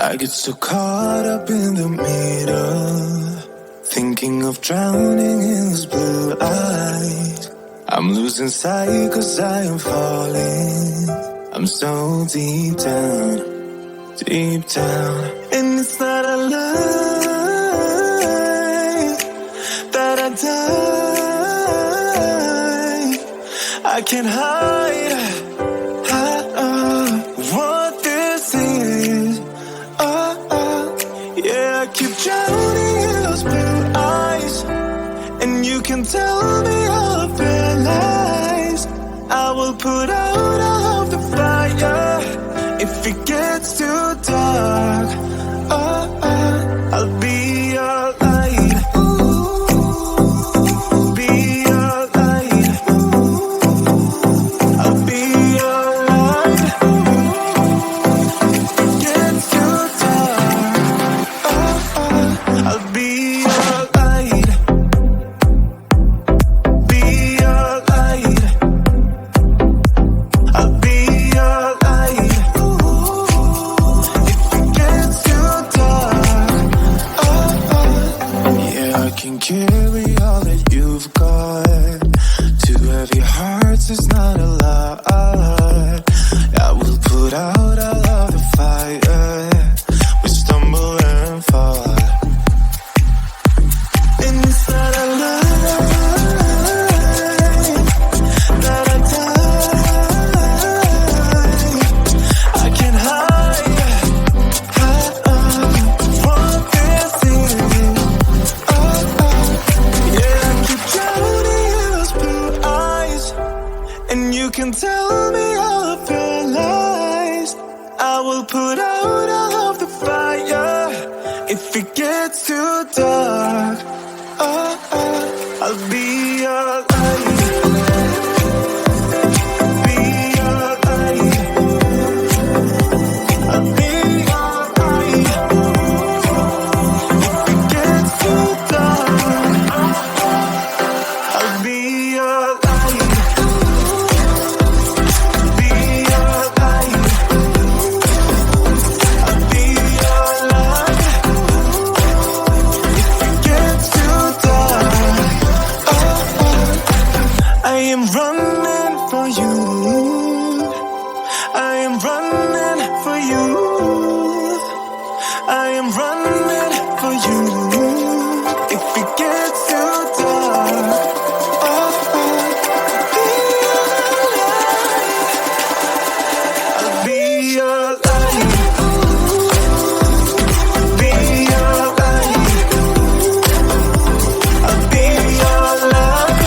I get so caught up in the middle, thinking of drowning in those blue eyes. I'm losing sight cause I am falling. I'm so deep down, deep down. And it's not a lie that I die. I can't hide what this is. Yeah, I keep drowning in those blue eyes, and you can tell me all of your lies. I will put out all of the fire if it gets too dark. I'll be your light. Be your light. I'll be your light. If it gets too dark, I'll be your light. Be your light. I'll be your light. If it gets too dark, yeah, I can carry all that you've got. Two heavy hearts is not a lot. I will put out all of the fire. We stumble and fall. And it's not a lie that I die. I can't hide what this is. Yeah, I keep drowning in those blue eyes, and you can tell me all of your lies. I will put out all of the fire if it gets too dark. I'll be your light. Be your light. I'll be your light. If it gets too dark, I'll be your light. Be your light. I'll be your light. If it gets too dark, I am running for you. I am running for you. I am running for you. If it gets too dark, I'll be your light. Be your light. I'll be your light.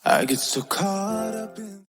I get so caught up in